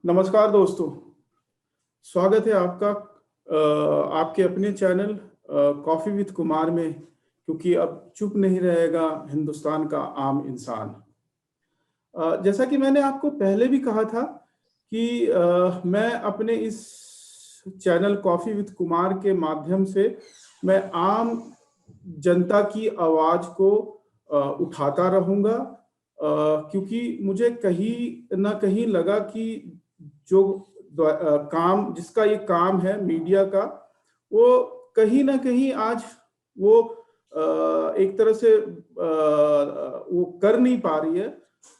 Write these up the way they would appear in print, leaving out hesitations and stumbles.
नमस्कार दोस्तों, स्वागत है आपका आपके अपने चैनल कॉफ़ी विद कुमार में। क्योंकि अब चुप नहीं रहेगा हिंदुस्तान का आम इंसान। जैसा कि मैंने आपको पहले भी कहा था कि मैं अपने इस चैनल कॉफ़ी विद कुमार के माध्यम से मैं आम जनता की आवाज़ को उठाता रहूँगा, क्योंकि मुझे कहीं न कहीं लगा कि जो काम जिसका ये काम है मीडिया का, वो कहीं न कहीं आज वो एक तरह से वो कर नहीं पा रही है।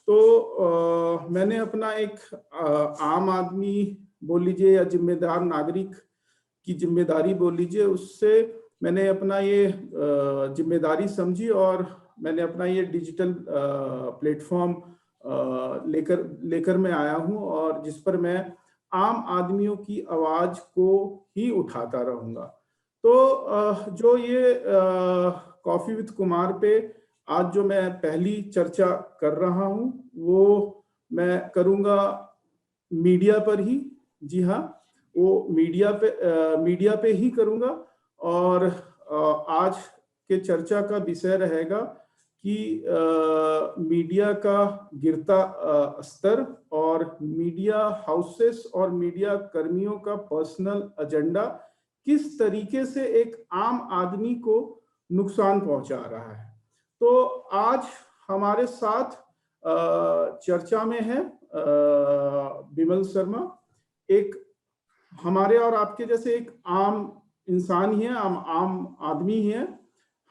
तो मैंने अपना एक आम आदमी बोल लीजिए या ज़िम्मेदार नागरिक की ज़िम्मेदारी बोल लीजिए, उससे मैंने अपना ये ज़िम्मेदारी समझी और मैंने अपना ये डिजिटल प्लेटफ़ॉर्म लेकर मैं आया हूँ, और जिस पर मैं आम आदमियों की आवाज़ को ही उठाता रहूँगा। तो जो ये कॉफ़ी विद कुमार पे आज जो मैं पहली चर्चा कर रहा हूँ, वो मैं करूँगा मीडिया पर ही। जी हाँ, वो मीडिया पे ही करूँगा। और आज के चर्चा का विषय रहेगा कि मीडिया का गिरता स्तर और मीडिया हाउसेस और मीडिया कर्मियों का पर्सनल एजेंडा किस तरीके से एक आम आदमी को नुकसान पहुंचा रहा है। तो आज हमारे साथ चर्चा में है बिमल शर्मा, एक हमारे और आपके जैसे एक आम इंसान ही है, आम आदमी ही है।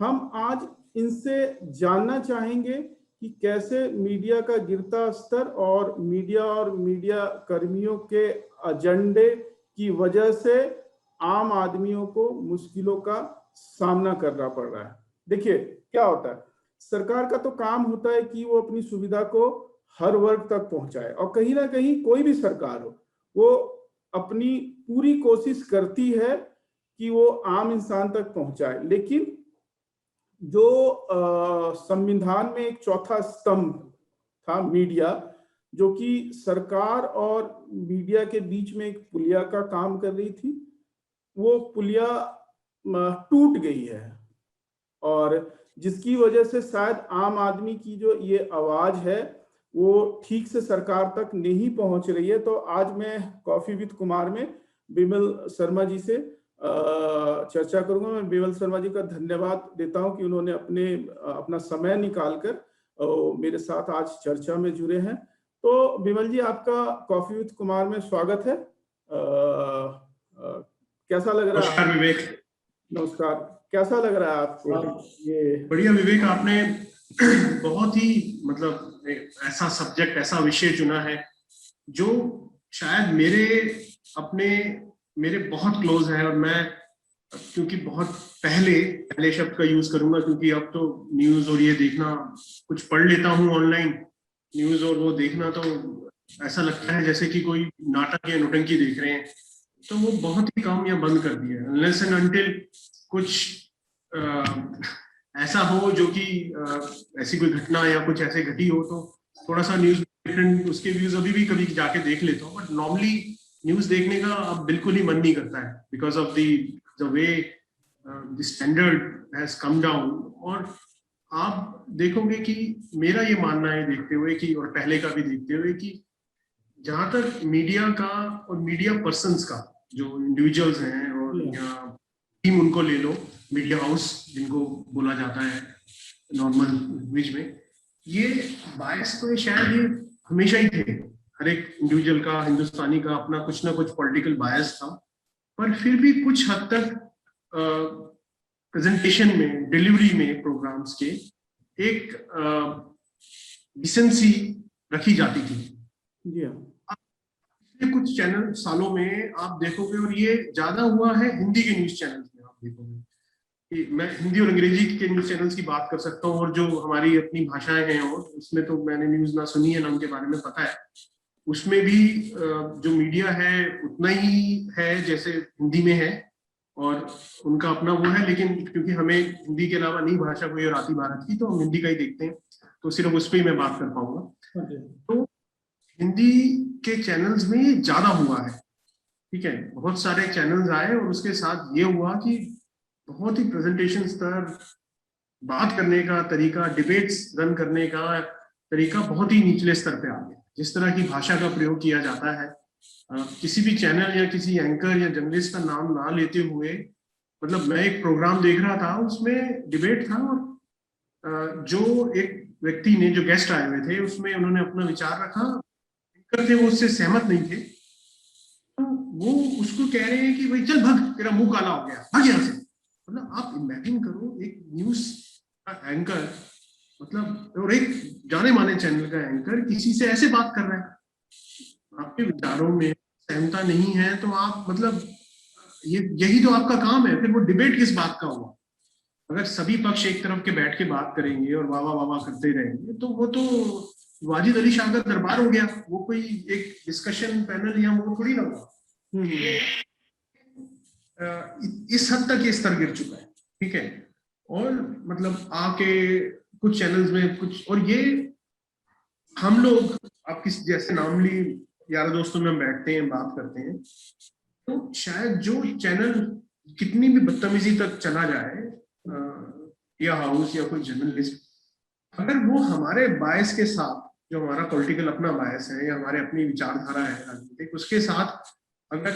हम आज इनसे जानना चाहेंगे कि कैसे मीडिया का गिरता स्तर और मीडिया कर्मियों के एजेंडे की वजह से आम आदमियों को मुश्किलों का सामना करना पड़ रहा है। देखिए क्या होता है, सरकार का तो काम होता है कि वो अपनी सुविधा को हर वर्ग तक पहुंचाए, और कहीं ना कहीं कोई भी सरकार हो वो अपनी पूरी कोशिश करती है कि वो आम इंसान तक पहुंचाए। लेकिन जो संविधान में एक चौथा स्तंभ था मीडिया, जो कि सरकार और मीडिया के बीच में एक पुलिया का काम कर रही थी, वो पुलिया टूट गई है, और जिसकी वजह से शायद आम आदमी की जो ये आवाज है वो ठीक से सरकार तक नहीं पहुंच रही है। तो आज मैं कॉफी विद कुमार में बिमल शर्मा जी से चर्चा करूंगा। मैं बिमल शर्मा जी का धन्यवाद देता हूं कि उन्होंने अपना समय निकालकर मेरे साथ आज चर्चा में जुड़े हैं। तो बिमल जी, आपका कॉफी विद कुमार में स्वागत है। कैसा लग रहा है? नमस्कार विवेक। नमस्कार, कैसा लग रहा है आपको? ये बढ़िया विवेक, आपने बहुत ही ऐसा सब्जेक्ट, ऐसा विषय चुना है जो शायद मेरे बहुत क्लोज है। और मैं क्योंकि बहुत पहले शब्द का यूज करूंगा, क्योंकि अब तो न्यूज और ये देखना, कुछ पढ़ लेता हूँ ऑनलाइन न्यूज, और वो देखना तो ऐसा लगता है जैसे कि कोई नाटक या नौटंकी देख रहे हैं। तो वो बहुत ही कम या बंद कर दिया है, अनलेस एंड अनटिल कुछ ऐसा हो जो कि ऐसी कोई घटना या कुछ ऐसे घटी हो, तो थोड़ा सा न्यूज डिफरेंट, उसके व्यूज अभी भी कभी जाके देख लेता हूँ। बट नॉर्मली न्यूज देखने का अब बिल्कुल ही मन नहीं करता है, because of the way the standard has come down. और आप देखोगे कि मेरा ये मानना है देखते हुए कि, और पहले का भी देखते हुए, कि जहां तक मीडिया का और मीडिया पर्सन्स का, जो इंडिविजुअल्स हैं और या टीम उनको ले लो, मीडिया हाउस जिनको बोला जाता है नॉर्मल लैंग्वेज में, ये बायस तो शायद ये हमेशा ही थे। हर एक इंडिविजुअल का, हिंदुस्तानी का अपना कुछ ना कुछ पॉलिटिकल बायस था, पर फिर भी कुछ हद तक प्रेजेंटेशन में, डिलीवरी में प्रोग्राम्स के एक डिसेंसी रखी जाती थी। कुछ चैनल सालों में आप देखोगे, और ये ज्यादा हुआ है हिंदी के न्यूज चैनल्स में। आप देखोगे कि मैं हिंदी और अंग्रेजी के न्यूज चैनल्स की बात कर सकता हूँ, और जो हमारी अपनी भाषाएं हैं, और उसमें तो मैंने न्यूज ना सुनी है ना उनके बारे में पता है, उसमें भी जो मीडिया है उतना ही है जैसे हिंदी में है, और उनका अपना वो है। लेकिन क्योंकि हमें हिंदी के अलावा नई भाषा कोई और आती भारत की, तो हम हिंदी का ही देखते हैं, तो सिर्फ उस पर ही मैं बात कर पाऊंगा। तो हिंदी के चैनल्स में ये ज्यादा हुआ है, ठीक है। बहुत सारे चैनल्स आए और उसके साथ ये हुआ कि बहुत ही प्रेजेंटेशन स्तर, बात करने का तरीका, डिबेट्स रन करने का तरीका बहुत ही निचले स्तर पे आ गया। जिस तरह की भाषा का प्रयोग किया जाता है, किसी भी चैनल या किसी एंकर या जर्नलिस्ट का नाम ना लेते हुए, मतलब मैं एक प्रोग्राम देख रहा था, उसमें डिबेट था और जो एक व्यक्ति ने, जो गेस्ट आए हुए थे, उसमें उन्होंने अपना विचार रखा, एंकर थे वो उससे सहमत नहीं थे, तो वो उसको कह रहे हैं कि भाई चल भग, तेरा मुंह काला हो गया, भाग यहाँ से। मतलब आप इमेजिन करो, एक न्यूज का एंकर, मतलब और एक जाने माने चैनल का एंकर किसी से ऐसे बात कर रहा है, आपके विचारों में सहमता नहीं है तो आप, मतलब यही तो आपका काम है, फिर वो डिबेट किस बात का हुआ। अगर सभी पक्ष एक तरफ के बैठ के बात करेंगे और वाह वाह वाह वाह करते रहेंगे तो वो तो वाजिद अली शाह का दरबार हो गया, वो कोई एक डिस्कशन पैनल या वो थोड़ी ना हुआ। इस हद तक ये स्तर गिर चुका है, ठीक है। और मतलब आके कुछ चैनल्स में कुछ, और ये हम लोग, आप किस जैसे नॉर्मली यार दोस्तों में हम बैठते हैं, बात करते हैं, तो शायद जो चैनल कितनी भी बदतमीजी तक चला जाए, या हाउस या कोई जर्नलिस्ट, अगर वो हमारे बायस के साथ, जो हमारा पॉलिटिकल अपना बायस है या हमारे अपनी विचारधारा है राजनीतिक, उसके साथ अगर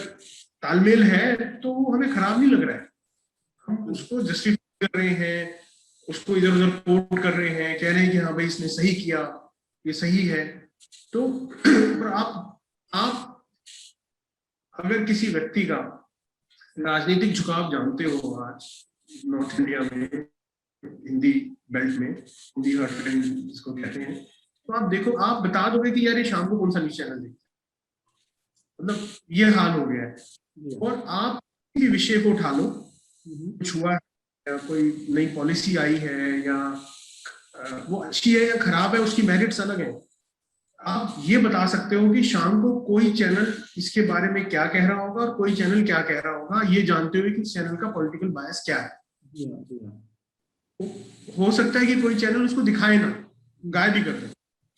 तालमेल है तो वो हमें खराब नहीं लग रहा है। हम उसको जस्टिफाई कर रहे हैं, उसको इधर उधर कोट कर रहे हैं, कह रहे हैं कि हाँ भाई इसने सही किया, ये सही है। तो आप अगर किसी व्यक्ति का राजनीतिक झुकाव जानते हो आज नॉर्थ इंडिया में, हिंदी बेल्ट में, हिंदी हार्टलैंड जिसको कहते हैं, तो आप देखो, आप बता दोगे कि यार ये शाम को कौन सा न्यूज चैनल देखते, मतलब ये हाल हो गया है। और आप किसी विषय को उठा लो, कुछ हुआ है, कोई नई पॉलिसी आई है, या वो अच्छी है या खराब है, उसकी मेरिट्स अलग है, आप ये बता सकते हो कि शाम को कोई चैनल इसके बारे में क्या कह रहा होगा और कोई चैनल क्या कह रहा होगा, ये जानते हुए कि इस चैनल का पॉलिटिकल बायस क्या है। हो सकता है कि कोई चैनल उसको दिखाए ना, गायब भी कर दे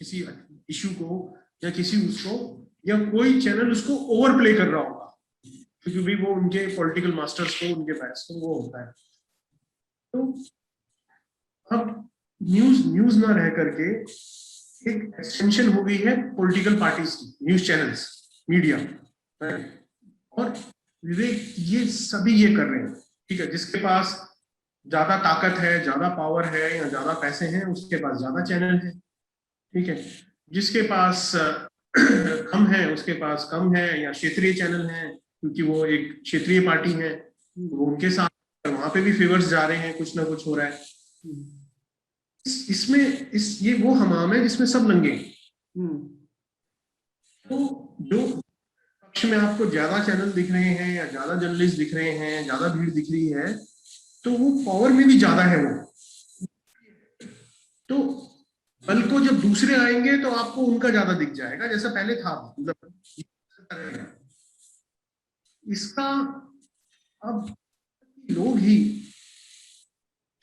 किसी इशू को या किसी उसको, या कोई चैनल उसको ओवर प्ले कर रहा होगा, क्योंकि भी वो उनके पॉलिटिकल मास्टर्स को, उनके बायस को वो होता है। तो अब न्यूज ना रह करके एक एक्सटेंशन हो गई है पॉलिटिकल पार्टीज की, न्यूज चैनल्स, मीडिया, और विवेक ये सभी ये कर रहे हैं, ठीक है। जिसके पास ज्यादा ताकत है, ज्यादा पावर है या ज्यादा पैसे हैं, उसके पास ज्यादा चैनल है, ठीक है। जिसके पास कम है, उसके पास कम है, या क्षेत्रीय चैनल है, क्योंकि वो एक क्षेत्रीय पार्टी है, वो उनके साथ वहां पे भी फेवर्स जा रहे हैं, कुछ ना कुछ हो रहा है। इसमें ये वो हमाम है जिसमें सब नंगे। तो जो पक्ष में आपको ज्यादा चैनल दिख रहे हैं या ज्यादा जर्नलिस्ट दिख रहे हैं, ज्यादा भीड़ दिख रही है, तो वो पावर में भी ज्यादा है वो। तो कल को जब दूसरे आएंगे तो आपको उनका ज्यादा दिख जाएगा, जैसा पहले था। मतलब इसका अब लोग ही,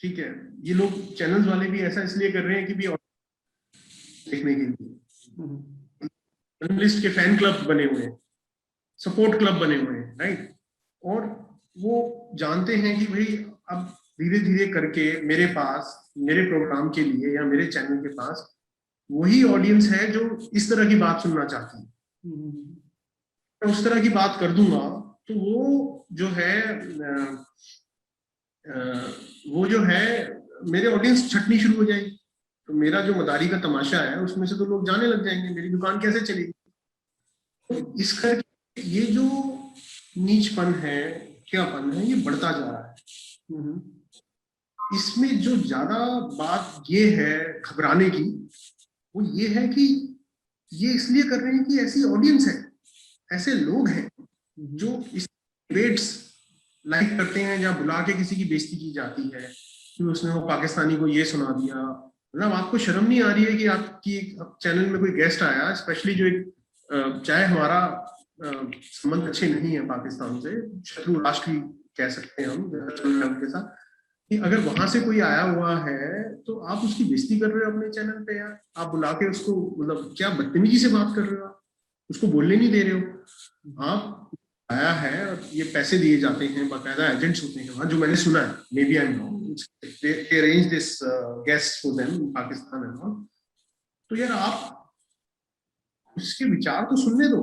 ठीक है, ये लोग चैनल्स वाले भी ऐसा इसलिए कर रहे हैं कि भी देखने के लिए जर्नलिस्ट के फैन क्लब बने हुए हैं, सपोर्ट क्लब बने हुए हैं, राइट। और वो जानते हैं कि भाई अब धीरे धीरे करके मेरे पास, मेरे प्रोग्राम के लिए या मेरे चैनल के पास वही ऑडियंस है जो इस तरह की बात सुनना चाहती है। मैं उस तरह की बात कर दूंगा तो वो जो है मेरे ऑडियंस छटनी शुरू हो जाएगी, तो मेरा जो मदारी का तमाशा है उसमें से तो लोग जाने लग जाएंगे, मेरी दुकान कैसे चलेगी। तो इस करके ये जो नीचपन है, क्यापन है, ये बढ़ता जा रहा है। इसमें जो ज्यादा बात ये है घबराने की, वो ये है कि ये इसलिए कर रहे हैं कि ऐसी ऑडियंस है, ऐसे लोग हैं जो इस डिबेट्स लाइक करते हैं, जहाँ बुला के किसी की बेइज्जती की जाती है कि उसने वो पाकिस्तानी को ये सुना दिया। मतलब आपको शर्म नहीं आ रही है कि आपकी चैनल में कोई गेस्ट आया, स्पेशली जो एक, चाहे हमारा संबंध अच्छे नहीं है पाकिस्तान से, शत्रु राष्ट्र कह सकते हैं हम के साथ, कि अगर वहां से कोई आया हुआ है तो आप उसकी बेइज्जती कर रहे हो अपने चैनल पे यार, आप बुला के उसको, मतलब क्या बदतमीजी से बात कर रहे हो, आप उसको बोलने नहीं दे रहे हो। आप आया है और ये पैसे दिए जाते हैं, बाकायदा एजेंट्स होते हैं वहाँ, जो मैंने सुना है, maybe I am wrong, they arrange this guest for them in Pakistan and all. तो यार आप उसके विचार तो सुनने दो,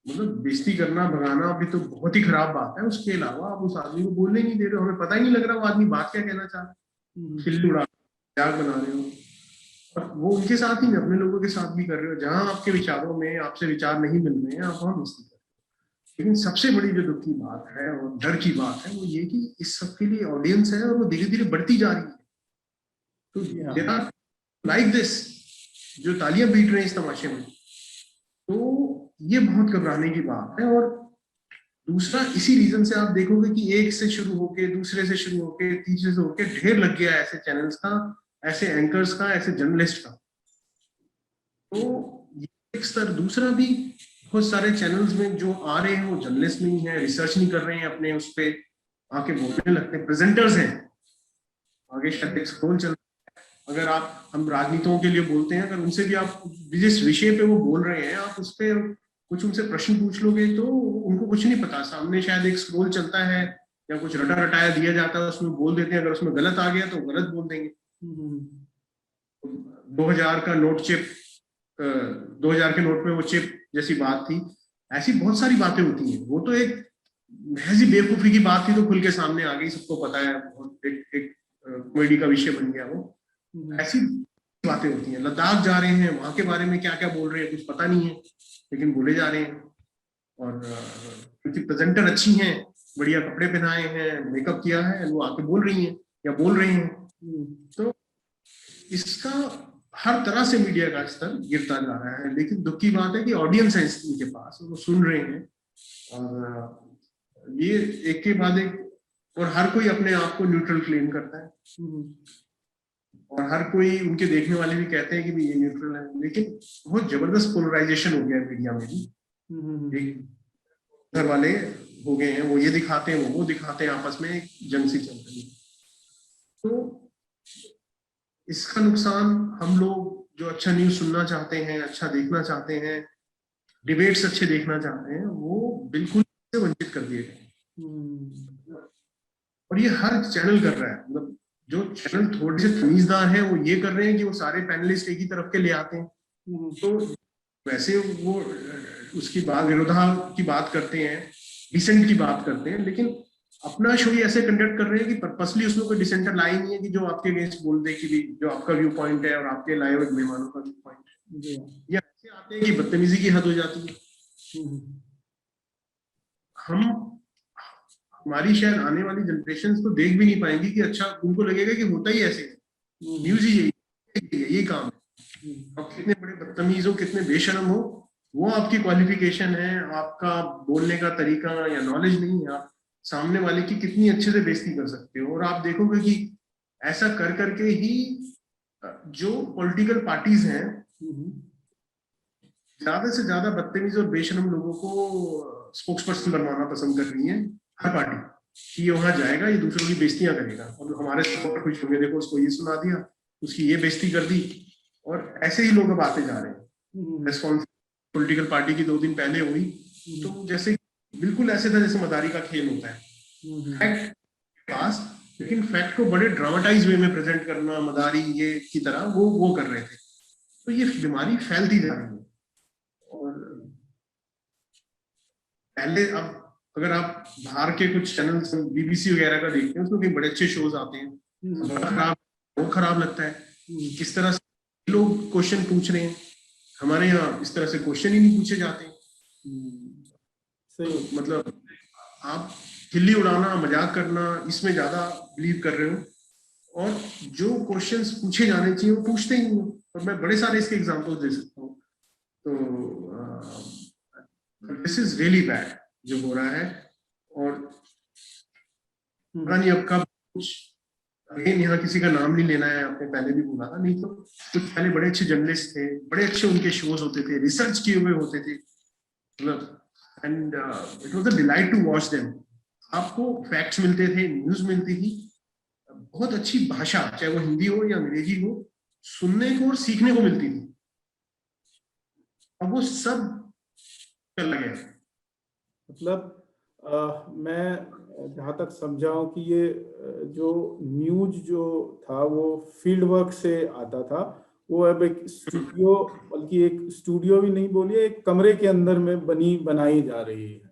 मतलब बेइज्जती करना भगाना अभी तो बहुत ही खराब बात है, उसके अलावा आप उस आदमी को बोलने नहीं दे रहे हो, हमें पता ही नहीं लग रहा वो आदमी बात क्या कहना चाह रहा है, खिल्ली उड़ा मजाक बना रहे हो। और वो उनके साथ ही नहीं, अपने लोगों के साथ भी कर रहे हो, जहां आपके विचारों में आपसे विचार नहीं मिल रहे हैं आप वहां बेइज्जती कर रहे हो। लेकिन सबसे बड़ी जो दुख की बात है और डर की बात है वो ये कि इस सब के लिए ऑडियंस है और वो धीरे धीरे बढ़ती जा रही है। तो दे आर लाइक दिस, जो तालियां पीट रहे हैं इस तमाशे में, तो ये बहुत घबराने की बात है। और दूसरा, इसी रीजन से आप देखोगे कि एक से शुरू होके, दूसरे से शुरू होके, तीसरे से होके ढेर लग गया ऐसे चैनल्स का, ऐसे एंकर्स का, ऐसे जर्नलिस्ट का। तो ये एक स्तर। दूसरा भी, बहुत सारे चैनल्स में जो आ रहे हैं वो जर्नलिस्ट नहीं है, रिसर्च नहीं कर रहे हैं, अपने उस पर आके बोलने लगते हैं, प्रेजेंटर्स हैं, आगे शायद एक स्क्रोल चल। अगर आप, हम राजनीतियों के लिए बोलते हैं, अगर उनसे भी आप जिस विषय पे वो बोल रहे हैं आप उस पर कुछ उनसे प्रश्न पूछ लोगे तो उनको कुछ नहीं पता, सामने शायद एक स्क्रोल चलता है या कुछ रटा रटाया दिया जाता है, उसमें बोल देते हैं, अगर उसमें गलत आ गया तो गलत बोल देंगे। 2000 का नोट चिप, 2000 के नोट में वो चिप जैसी बात थी, ऐसी बहुत सारी बातें होती हैं। वो तो एक महज ही बेवकूफी की बात थी तो खुल के सामने आ गई, सबको पता है, एक कॉमेडी का विषय बन गया वो। ऐसी बातें होती हैं। लद्दाख जा रहे हैं, वहां के बारे में क्या क्या बोल रहे हैं कुछ पता नहीं है, लेकिन बोले जा रहे हैं। और क्योंकि प्रेजेंटर अच्छी हैं, बढ़िया कपड़े पहनाए हैं, मेकअप किया है, वो आके बोल रही हैं या बोल रहे हैं। तो इसका हर तरह से मीडिया का स्तर गिरता जा रहा है। लेकिन दुख की बात है कि ऑडियंस है इनके पास, वो सुन रहे हैं, और ये एक के बाद एक, और हर कोई अपने आप को न्यूट्रल क्लेम करता है, और हर कोई, उनके देखने वाले भी कहते हैं कि भी ये न्यूट्रल है। लेकिन बहुत जबरदस्त पोलराइजेशन हो गया है मीडिया में भी, एक घर वाले हो गए हैं, वो ये दिखाते हैं, वो दिखाते हैं, आपस में एक जंग सी चल रही है। तो इसका नुकसान हम लोग जो अच्छा न्यूज सुनना चाहते हैं, अच्छा देखना चाहते हैं, डिबेट्स अच्छे देखना चाहते हैं, वो बिल्कुल से वंचित कर दिए गए। और ये हर चैनल कर रहा है, मतलब जो चैनल थोड़े से तमीजदार हैं वो ये कर रहे हैं कि वो सारे पैनलिस्ट एक ही तरफ के ले आते हैं। तो वैसे वो उसकी बात, विरोधा की बात करते हैं, डिसेंट की बात करते हैं, लेकिन अपना शो ही ऐसे कंडक्ट कर रहे हैं कि पर्पसली उसमें कोई डिसेंटर लाई नहीं है कि जो आपके अगेंस्ट बोल दे कि भी जो आपका व्यू पॉइंट है और आपके लाए हुए मेहमानों का व्यू पॉइंट है। या ऐसे आते हैं कि बदतमीजी की हद हो जाती है। हमारी शायद आने वाली जनरेशन तो देख भी नहीं पाएंगी कि अच्छा, उनको लगेगा कि होता ही ऐसे है, न्यूज ही यही काम है। आप कितने बड़े बदतमीज हो, कितने बेशरम हो, वो आपकी क्वालिफिकेशन है, आपका बोलने का तरीका या नॉलेज नहीं है, आप सामने वाले की कितनी अच्छे से बेइज्जती कर सकते हो। और आप देखोगे कि ऐसा कर करके ही जो पॉलिटिकल पार्टीज हैं ज्यादा से ज्यादा बदतमीज और बेशरम लोगों को स्पोक्स पर्सन बनवाना पसंद कर रही है, हर पार्टी, कि ये वहां जाएगा, ये दूसरों की बेइज्जतियां करेगा, और हमारे सपोर्टर खुश होंगे, देखो उसको ये सुना दिया, उसकी ये बेइज्जती कर दी। और ऐसे ही लोग अब आते जा रहे हैं। रेस्पॉन्स पॉलिटिकल पार्टी की 2 दिन पहले हुई, तो जैसे बिल्कुल ऐसे था जैसे मदारी का खेल होता है फैक्ट पास, लेकिन फैक्ट को बड़े ड्रामेटाइज वे में प्रेजेंट करना, मदारी ये की तरह वो कर रहे थे। तो ये बीमारी फैलती जा रही है। और पहले, अब अगर आप बाहर के कुछ चैनल्स बीबीसी वगैरह का देखते हैं, उसमें कई बड़े अच्छे शोज आते हैं, बहुत खराब लगता है किस तरह से लोग क्वेश्चन पूछ रहे हैं। हमारे यहाँ इस तरह से क्वेश्चन ही नहीं पूछे जाते। सही, मतलब आप खिल्ली उड़ाना, मजाक करना, इसमें ज्यादा बिलीव कर रहे हो, और जो क्वेश्चंस पूछे जाने चाहिए वो पूछते ही नहीं। और मैं बड़े सारे इसके एग्जांपल्स दे सकता हूँ। तो दिस इज रियली बैड जो हो रहा है। और पता नहीं अब कब कुछ, अगेन यहाँ किसी का नाम नहीं लेना है, आपने पहले भी बोला था, नहीं तो कुछ पहले बड़े अच्छे जर्नलिस्ट थे, बड़े अच्छे उनके शोज होते थे, रिसर्च किए हुए होते थे, मतलब, and it was a delight to watch them. आपको फैक्ट्स मिलते थे, न्यूज मिलती थी, बहुत अच्छी भाषा, चाहे वो हिंदी हो या अंग्रेजी हो, सुनने को और सीखने को मिलती थी। अब वो सब चला गया। मतलब मैं जहाँ तक समझा हूँ कि ये जो न्यूज जो था वो फील्ड वर्क से आता था, वो अब एक स्टूडियो, बल्कि एक स्टूडियो भी नहीं बोलिए, एक कमरे के अंदर में बनाई जा रही है।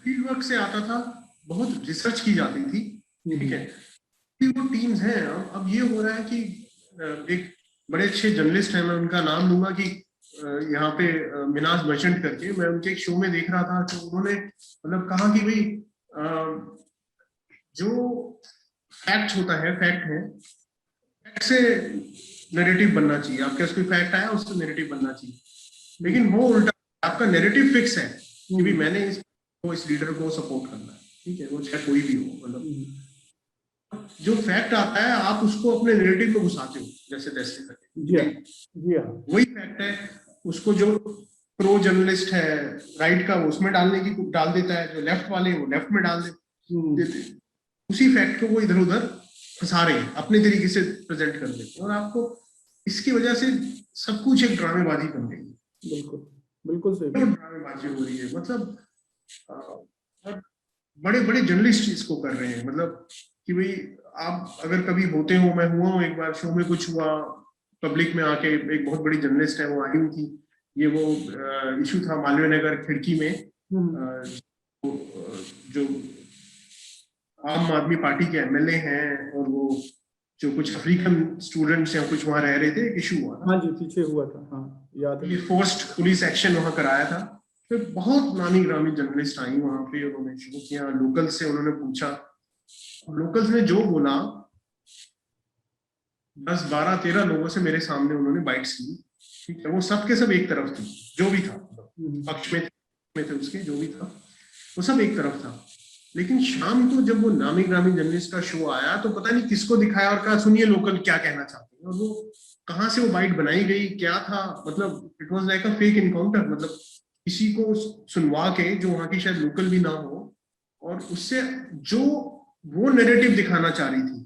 फील्ड वर्क से आता था, बहुत रिसर्च की जाती थी, ठीक है। वो टीम्स हैं, अब ये हो रहा है कि एक बड़े अच्छे जर्नलिस्ट हैं, मैं उनका नाम लूंगा कि यहाँ पे मिनाज मर्चेंट करके, मैं उनके एक शो में देख रहा था, तो उन्होंने मतलब कहा कि भाई जो फैक्ट होता है, फैक्ट से नैरेटिव बनना चाहिए। आपके पास कोई फैक्ट आया, उससे नैरेटिव बनना चाहिए, लेकिन वो उल्टा, आपका नैरेटिव फिक्स है कि भाई मैंने इस लीडर को सपोर्ट करना है, ठीक है, वो चाहे कोई भी हो। मतलब जो फैक्ट आता है आप उसको अपने नैरेटिव में घुसाते हो जैसे तैसे करके, वही फैक्ट है, उसको जो प्रो जर्नलिस्ट है राइट का वो उसमें डाल देता है, जो लेफ्ट वाले वो लेफ्ट में डाल देते, उसी फैक्ट को वो इधर उधर फंसा रहे हैं, अपने तरीके से प्रेजेंट कर देते हैं, और आपको इसकी वजह से सब कुछ एक ड्रामेबाजी बन गई है। बिल्कुल बिल्कुल सही ड्रामेबाजी हो रही है, मतलब बड़े बड़े जर्नलिस्ट इसको कर रहे हैं, मतलब कि भाई आप अगर कभी होते हो, मैं हुआ हूँ एक बार शो में, कुछ हुआ पब्लिक में आके, एक बहुत बड़ी जर्नलिस्ट है वो आई हुई थी, ये वो इशू था मालवीय नगर खिड़की में, जो आम आदमी पार्टी के एमएलए हैं और वो जो कुछ अफ्रीकन स्टूडेंट्स या कुछ वहां रह रहे थे, इशू हुआ था। हाँ जी, पीछे हुआ था, हाँ याद है। ये फोर्स्ड पुलिस एक्शन वहां कराया था, फिर बहुत नामी ग्रामी जर्नलिस्ट आई वहां पे, उन्होंने शुरू किया, लोकल से उन्होंने पूछा, लोकल्स ने जो बोला 10 12 13 लोगों से मेरे सामने उन्होंने बाइट्स की, ठीक है, वो सब के सब एक तरफ थी, जो भी था पक्ष में थे उसके, जो भी था वो सब एक तरफ था। लेकिन शाम को जब वो नामी ग्रामी जर्नलिस्ट का शो आया तो पता नहीं किसको दिखाया और कहा सुनिए लोकल क्या कहना चाहते हैं, और वो कहाँ से वो बाइट बनाई गई, क्या था, मतलब it was like a fake encounter, मतलब किसी को सुनवा के जो वहां की शायद लोकल भी ना हो, और उससे जो वो नैरेटिव दिखाना चाह रही थी,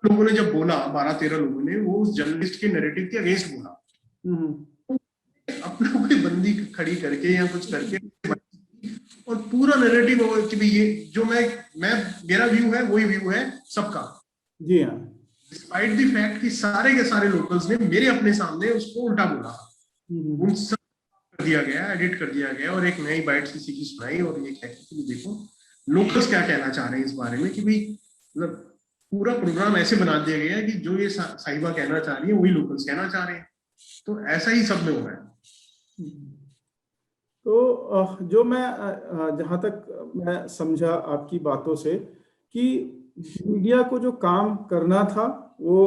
लोगों ने जब बोला, 12 13 लोगों ने वो उस जर्नलिस्ट के नैरेटिव के अगेंस्ट बोला, अपना कोई बंदी खड़ी करके या कुछ करके, और पूरा नैरेटिव हो कि भाई ये जो मैं मेरा व्यू है वही व्यू है सबका। जी हाँ, डिस्पाइट द फैक्ट कि सारे के सारे लोकल्स ने मेरे अपने सामने उसको उल्टा बोला, उन सब कर दिया गया, एडिट कर दिया गया, और एक नई बाइट किसी की सुनाई, और ये कहते कि देखो लोकल्स क्या कहना चाह रहे हैं इस बारे में, कि भाई मतलब पूरा प्रोग्राम ऐसे बना दिया गया है कि जो ये साहिबा कहना चाह रही है वही लोकल्स कहना चाह रहे हैं, तो ऐसा ही सब में हो रहा है। तो जो मैं जहाँ तक मैं समझा आपकी बातों से कि मीडिया को जो काम करना था वो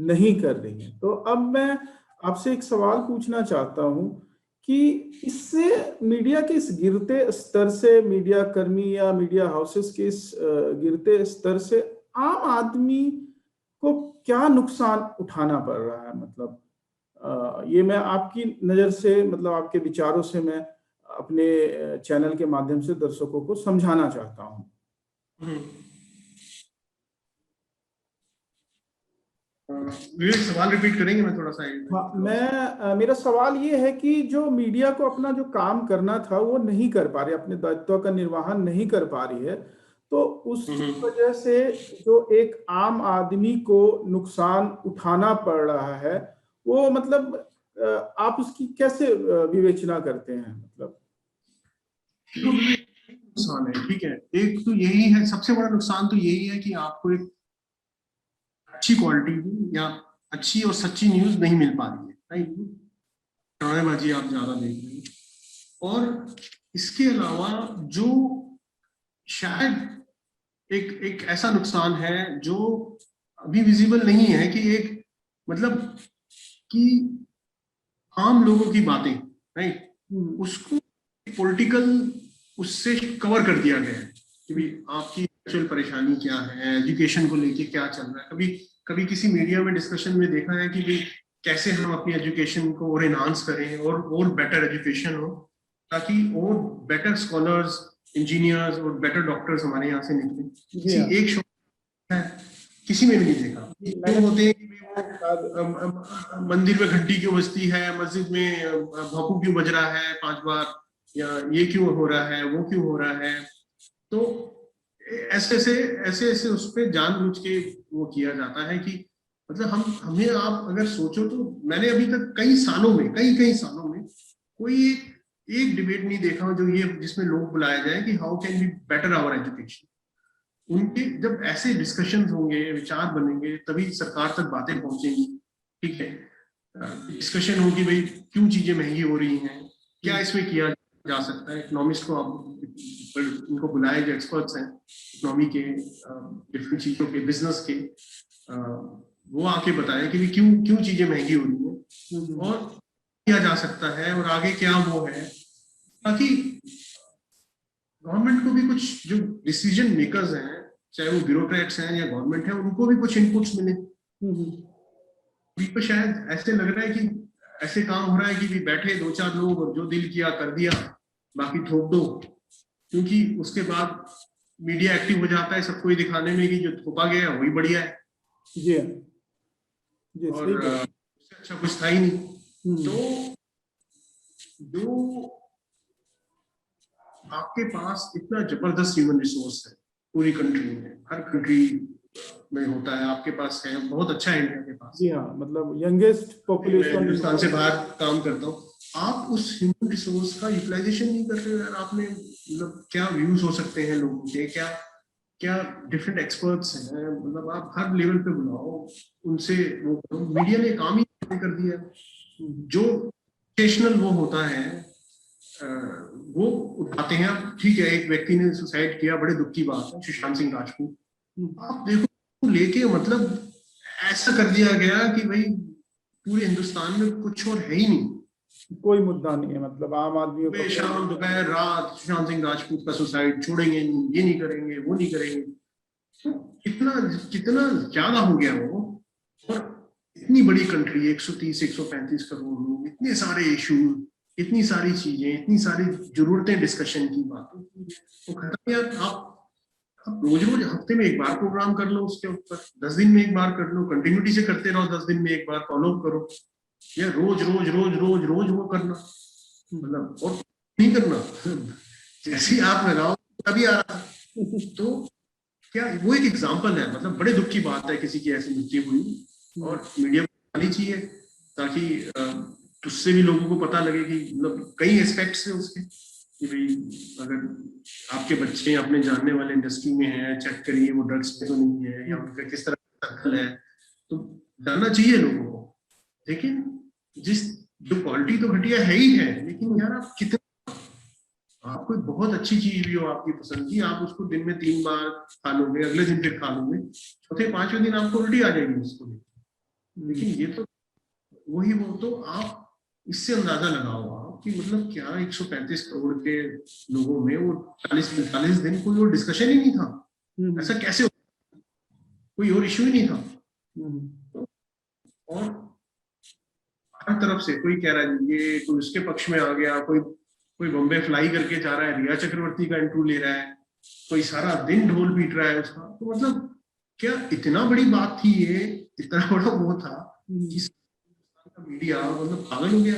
नहीं कर रही है, तो अब मैं आपसे एक सवाल पूछना चाहता हूँ कि इससे मीडिया के इस गिरते स्तर से, मीडिया कर्मी या मीडिया हाउसेस के इस गिरते स्तर से आम आदमी को क्या नुकसान उठाना पड़ रहा है? मतलब ये मैं आपकी नज़र से, मतलब आपके विचारों से मैं अपने चैनल के माध्यम से दर्शकों को समझाना चाहता हूँ। सवाल रिपीट करेंगे, मैं थोड़ा सा। हाँ, मेरा सवाल ये है कि जो मीडिया को अपना जो काम करना था वो नहीं कर पा रही, अपने दायित्व का निर्वहन नहीं कर पा रही है, तो उस वजह से जो एक आम आदमी को नुकसान उठाना पड़ रहा है, वो मतलब आप उसकी कैसे विवेचना करते हैं? मतलब नुकसान है, ठीक है, एक तो यही है, सबसे बड़ा नुकसान तो यही है कि आपको एक अच्छी क्वालिटी या अच्छी और सच्ची न्यूज नहीं मिल पा रही है, राइट, ड्रामेबाजी आप ज्यादा देख रहे हैं, और इसके अलावा जो शायद एक ऐसा नुकसान है जो अभी विजिबल नहीं है, कि एक मतलब कि आम लोगों की बातें, राइट, उसको पॉलिटिकल उससे कवर कर दिया गया है कि भाई आपकी एक्चुअल परेशानी क्या है, एजुकेशन को लेके क्या चल रहा है। कभी कभी किसी मीडिया में डिस्कशन में देखा है कि भाई कैसे हम अपनी एजुकेशन को और एनहांस करें और बेटर एजुकेशन हो, ताकि और बेटर स्कॉलर्स इंजीनियर्स और बेटर डॉक्टर्स हमारे यहाँ से निकले, जी हाँ। किसी एक शो है किसी में भी नहीं देखा। क्यों होते हैं कि वो मंदिर में घंटी क्यों बजती है, मस्जिद में भोंपू क्यों बज रहा है 5 बार, या ये क्यों हो रहा है, वो क्यों हो रहा है। तो ऐसे ऐसे उस पर जानबूझ के वो किया जाता है कि मतलब हमें आप अगर सोचो तो मैंने अभी तक कई सालों में कोई एक डिबेट नहीं देखा जो ये जिसमें लोग बुलाया जाए कि how can be better our education. उनके जब ऐसे डिस्कशंस होंगे, विचार बनेंगे, तभी सरकार तक बातें पहुंचेंगी। ठीक है, डिस्कशन होगी भाई क्यों चीजें महंगी हो रही हैं, क्या इसमें किया जा सकता है। इकोनॉमिस्ट को आप उनको बुलाए जो एक्सपर्ट्स हैं इकोनॉमी के, डिफरेंट चीजों के, बिजनेस के, वो आके बताएं कि क्यों चीजें महंगी हो रही हैं और किया जा सकता है और आगे क्या वो है, ताकि गवर्नमेंट को भी कुछ जो डिसीजन मेकर्स हैं, चाहे वो ब्यूरोक्रेट्स हैं या गवर्नमेंट है, उनको भी कुछ इनपुट्स मिले। तो शायद ऐसे लग रहा है कि ऐसे काम हो रहा है कि भी बैठे 2-4 लोग और जो दिल किया कर दिया, बाकी थोप दो, क्योंकि उसके बाद मीडिया एक्टिव हो जाता है सबको ही दिखाने में कि जो थोपा गया वही बढ़िया है। जी और उससे अच्छा कुछ था ही नहीं। तो जो आपके पास इतना जबरदस्त ह्यूमन रिसोर्स है पूरी कंट्री में, हर कंट्री में होता है, आपके पास है, बहुत अच्छा है इंडिया के पास। जी हाँ, मतलब यंगेस्ट पॉपुलेशन, हिंदुस्तान से बाहर काम करता हूँ, आप उस ह्यूमन रिसोर्स का यूटिलाइजेशन नहीं कर रहे हो यार। आपने मतलब क्या व्यूज हो सकते हैं लोगों के, क्या डिफरेंट एक्सपर्ट्स हैं, मतलब आप हर लेवल पे बुलाओ उनसे, वो मीडिया ने काम ही कर दिया। जो सेशनल वो होता है वो उठाते हैं। ठीक है, एक व्यक्ति ने सुसाइड किया, बड़े दुख की बात है, सुशांत सिंह राजपूत। आप देखो लेके मतलब ऐसा कर दिया गया कि भाई पूरे हिंदुस्तान में कुछ और है ही नहीं, कोई मुद्दा नहीं है, मतलब आम आदमी सुबह शाम दोपहर रात सुशांत सिंह राजपूत का सुसाइड, छोड़ेंगे नहीं, ये नहीं करेंगे, वो नहीं करेंगे। तो कितना ज्यादा हो गया वो। और इतनी बड़ी कंट्री, 130-135 करोड़ लोग, इतने सारे इशू, इतनी सारी चीजें, इतनी सारी जरूरतें डिस्कशन की बातों की, तो खत्म यार। आप रोज हफ्ते में एक बार प्रोग्राम कर लो उसके ऊपर, 10 दिन में एक बार कर लो, कंटिन्यूटी से करते रहो, 10 दिन में एक बार फॉलो करो, या रोज वो करना, मतलब और नहीं करना जैसे आप लगाओ तभी आ रहा। तो क्या वो एक एग्जाम्पल है, मतलब बड़े दुख की बात है किसी की ऐसी मृत्यु हुई, और मीडिया को आनी चाहिए ताकि उससे भी लोगों को पता लगे कि मतलब कई एस्पेक्ट्स है उसके, कि भाई अगर आपके बच्चे अपने जानने वाले इंडस्ट्री में हैं, चेक करिए वो ड्रग्स पे तो नहीं है, या उनका किस तरह का सर्कल है, तो जानना चाहिए लोगों को। लेकिन जो क्वालिटी तो घटिया है ही है, लेकिन यार आप कितना, आप कोई बहुत अच्छी चीज भी हो आपकी पसंद की, आप उसको दिन में 3 बार खा लोगे, अगले दिन फिर खा लोगे, चौथे 5वें दिन आपको उल्टी आ जाएगी उसको। लेकिन ये तो वही, वो तो आप इससे अंदाजा लगाओ आप कि मतलब क्या 135 करोड़ के लोगों में वो 40-45 दिन कोई और डिस्कशन ही नहीं था। ऐसा कैसे हो? कोई और इश्यू ही नहीं था। और हर तरफ से कोई कह रहा है ये, कोई उसके पक्ष में आ गया, कोई बॉम्बे फ्लाई करके जा रहा है, रिया चक्रवर्ती का इंटरव्यू ले रहा है, कोई सारा दिन ढोल पीट रहा है उसका। तो मतलब क्या इतना बड़ी बात थी ये, इतना बड़ा वो था, मीडिया मतलब पागल हो गया।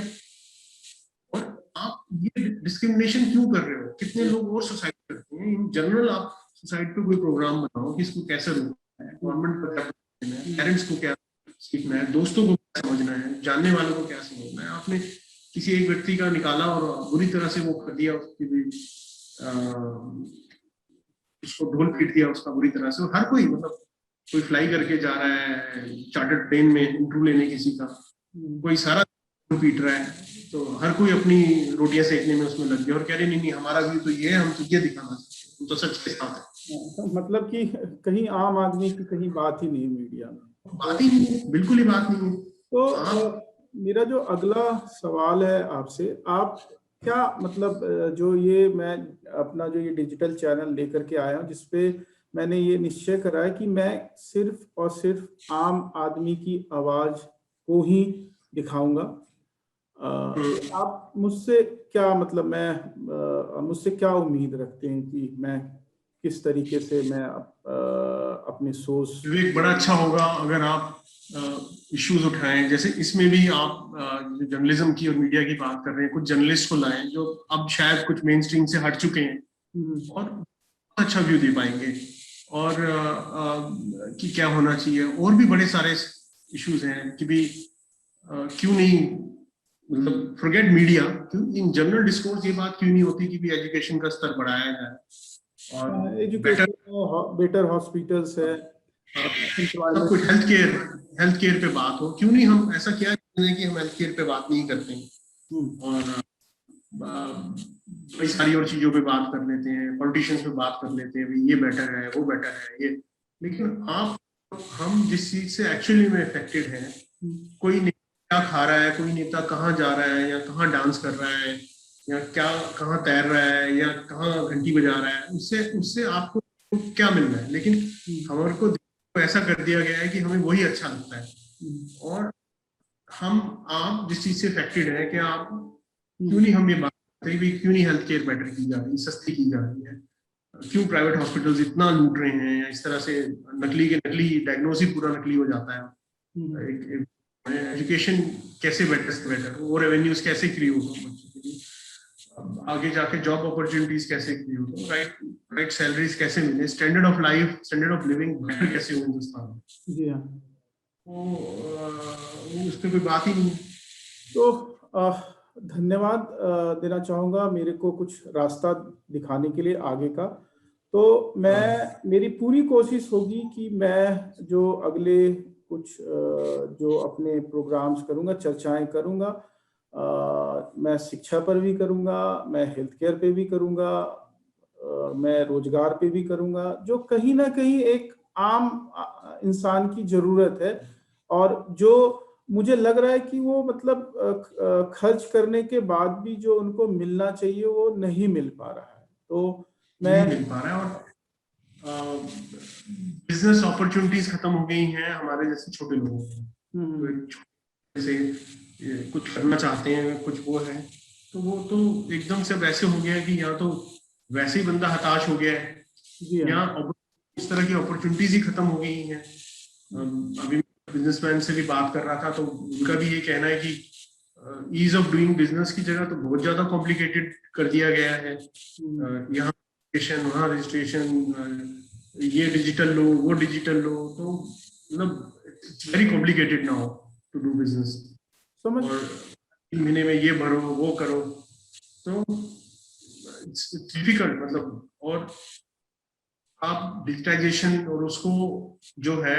और आप ये डिस्क्रिमिनेशन क्यों कर रहे हो? कितने लोग और सुसाइड करते हैं इन जनरल। आप सुसाइड पे कोई प्रोग्राम बनाओ कि इसको कैसे रोकना है, गवर्नमेंट को क्या करना है, पेरेंट्स को क्या सीखना है, दोस्तों को क्या समझना है, जानने वालों को क्या समझना है। आपने किसी एक व्यक्ति का निकाला और बुरी तरह से वो कर दिया, उसको ढोल पीट दिया उसका बुरी तरह से। हर कोई मतलब कोई फ्लाई करके जा रहा है चार्टर्ड प्लेन में इंटरव्यू लेने किसी का, कोई सारा पीट रहा है, तो हर कोई अपनी रोटियां सेकने में उसमें लग गया और कह रहे नहीं हमारा भी तो ये है, हम तो ये दिखाना चाहते हैं, हम तो सच के साथ है। मतलब कि कहीं आम आदमी की कहीं बात ही नहीं मीडिया में, बात ही नहीं है, बिल्कुल ही बात नहीं है। तो मेरा जो अगला सवाल है आपसे, आप क्या मतलब जो ये मैं अपना जो ये डिजिटल चैनल लेकर के आया हूँ, जिसपे मैंने ये निश्चय करा है कि मैं सिर्फ और सिर्फ आम आदमी की आवाज को ही दिखाऊंगा। आप मुझसे क्या मतलब मुझसे क्या उम्मीद रखते हैं कि मैं किस तरीके से मैं अपनी सोच। विवेक, बड़ा अच्छा होगा अगर आप इश्यूज उठाएं, जैसे इसमें भी आप जर्नलिज्म की और मीडिया की बात कर रहे हैं, कुछ जर्नलिस्ट को लाएं जो अब शायद कुछ मेन स्ट्रीम से हट चुके हैं और बहुत अच्छा व्यू दे पाएंगे, और कि क्या होना चाहिए। और भी बड़े सारे इश्यूज हैं कि भी क्यों नहीं, मतलब फॉरगेट मीडिया, क्यों इन जनरल डिस्कोर्स ये बात क्यों नहीं होती कि भी एजुकेशन का स्तर बढ़ाया जाए और बेटर एजुकेशन, बेटर हॉस्पिटल्स है, सब कुछ, हेल्थ केयर पे बात हो। क्यों नहीं, हम ऐसा क्या है कि हम हेल्थ केयर पे बात नहीं करते हैं और कई सारी और चीजों पे बात कर लेते हैं, पॉलिटिशियंस पे बात कर लेते हैं, ये बेटर है, वो बेटर है, ये। लेकिन हम जिस चीज से एक्चुअली में अफेक्टेड हैं, कोई नेता क्या खा रहा है, कोई नेता कहाँ जा रहा है या कहाँ डांस कर रहा है या क्या कहाँ तैर रहा है या कहाँ घंटी बजा रहा है, उससे आपको क्या मिल रहा है। लेकिन हमारे को ऐसा कर दिया गया है कि हमें वही अच्छा लगता है, और आप जिस चीज से अफेक्टेड है कि आप क्यों नहीं, हम ये बात करते हैं भी क्यों नहीं हेल्थ केयर बेटर की जा रही है, सस्ती की जा रही है, क्यों प्राइवेट हॉस्पिटल्स इतना लूट रहे हैं या इस तरह से नकली के नकली डायग्नोसिस पूरा नकली हो जाता है। एजुकेशन कैसे बेटर से बेटर, वो रेवेन्यूज कैसे क्रिएट हो, आगे जाके जॉब अपॉर्चुनिटीज कैसे क्रिएट हो, राइट सैलरीज कैसे मिले, standard of life, standard of living better कैसे हो हिंदुस्तान में। जी हाँ, वो उस पर कोई बात ही नहीं। तो धन्यवाद देना चाहूँगा मेरे को कुछ रास्ता दिखाने के लिए आगे का। तो मेरी पूरी कोशिश होगी कि मैं जो अगले कुछ जो अपने प्रोग्राम्स करूँगा, चर्चाएं करूँगा, मैं शिक्षा पर भी करूँगा, मैं हेल्थ केयर पे भी करूँगा, मैं रोजगार पे भी करूँगा, जो कहीं ना कहीं एक आम इंसान की जरूरत है और जो मुझे लग रहा है कि वो मतलब खर्च करने के बाद भी जो उनको मिलना चाहिए वो नहीं मिल पा रहा है। तो मैं नहीं मिल पा रहा है, और बिजनेस अपॉर्चुनिटीज खत्म हो गई हैं हमारे जैसे छोटे लोगों को। तो जैसे कुछ करना चाहते हैं, कुछ वो है, तो वो तो एकदम से वैसे हो गया है कि या तो वैसे ही बंदा हताश हो गया है या इस तरह की अपॉर्चुनिटीज ही खत्म हो गई हैं। अभी बिजनेसमैन से भी बात कर रहा था तो उनका भी ये कहना है कि ईज ऑफ डूइंग बिजनेस की जगह तो बहुत ज्यादा कॉम्प्लिकेटेड कर दिया गया है। यहाँ रजिस्ट्रेशन, वहाँ रजिस्ट्रेशन, ये डिजिटल लो, वो डिजिटल लो, तो मतलब very complicated now to do business. और 3 महीने में ये भरो, वो करो, तो डिफिकल्ट, मतलब। और आप डिजिटाइजेशन और उसको जो है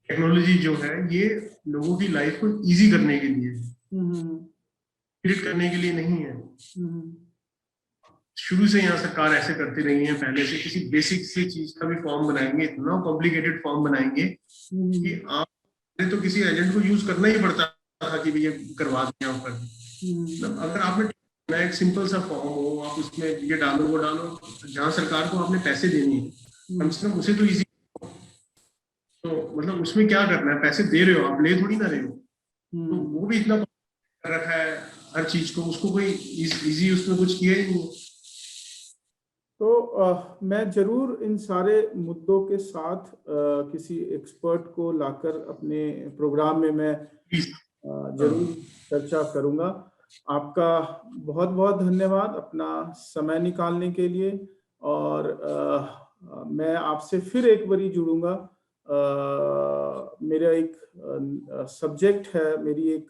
टेक्नोलॉजी जो है, ये लोगों की लाइफ को इजी करने के लिए, क्रिएट करने के लिए नहीं है। शुरू से यहाँ सरकार ऐसे करती रही है, पहले से किसी बेसिक सी चीज का भी फॉर्म बनाएंगे, इतना कॉम्प्लिकेटेड फॉर्म बनाएंगे कि आप तो किसी एजेंट को यूज करना ही पड़ता था कि ये करवा दें यहाँ पर। मतलब अगर आपने एक सिंपल सा फॉर्म हो, आप उसमें ये डालो, वो डालो, जहाँ सरकार को आपने पैसे देने हैं कम से कम उसे तो इजी, तो मतलब उसमें क्या करना है, पैसे दे रहे हो आप, ले थोड़ी ना रहे हो, तो वो भी इतना रखा है हर चीज को, उसको कोई इजी उसमें कुछ किया ही नहीं। तो मैं जरूर इन सारे मुद्दों के साथ किसी एक्सपर्ट को लाकर अपने प्रोग्राम में मैं जरूर चर्चा करूंगा। आपका बहुत बहुत धन्यवाद अपना समय निकालने के लिए, और मैं आपसे फिर एक बारी जुड़ूंगा। मेरा एक सब्जेक्ट है, मेरी एक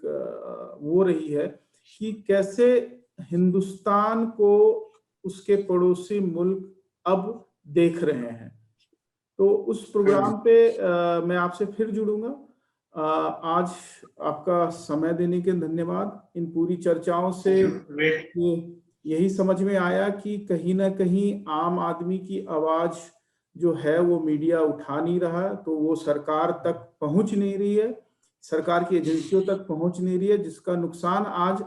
वो रही है कि कैसे हिंदुस्तान को उसके पड़ोसी मुल्क अब देख रहे हैं। तो उस प्रोग्राम पे मैं आपसे फिर जुड़ूंगा। आज आपका समय देने के धन्यवाद। इन पूरी चर्चाओं से यही समझ में आया कि कहीं ना कहीं आम आदमी की आवाज जो है वो मीडिया उठा नहीं रहा, तो वो सरकार तक पहुंच नहीं रही है, सरकार की एजेंसियों तक पहुंच नहीं रही है, जिसका नुकसान आज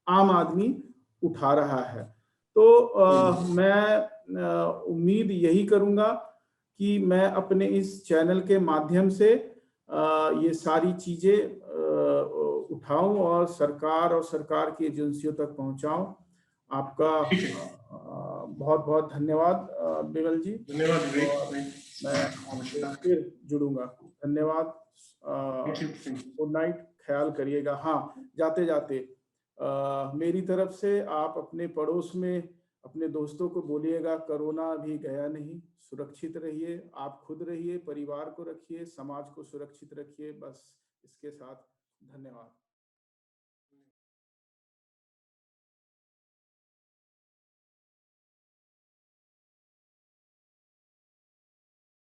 आम आदमी उठा रहा है। तो मैं उम्मीद यही करूंगा कि मैं अपने इस चैनल के माध्यम से ये सारी चीजें उठाऊं और सरकार की एजेंसियों तक पहुंचाऊं। आपका बहुत बहुत धन्यवाद बिमल जी। धन्यवाद विवेक। और मैं आपसे फिर जुड़ूंगा। धन्यवाद। गुड नाइट, ख्याल करिएगा। हाँ, जाते जाते मेरी तरफ से आप अपने पड़ोस में अपने दोस्तों को बोलिएगा, कोरोना अभी गया नहीं, सुरक्षित रहिए, आप खुद रहिए, परिवार को रखिए, समाज को सुरक्षित रखिए। बस इसके साथ धन्यवाद।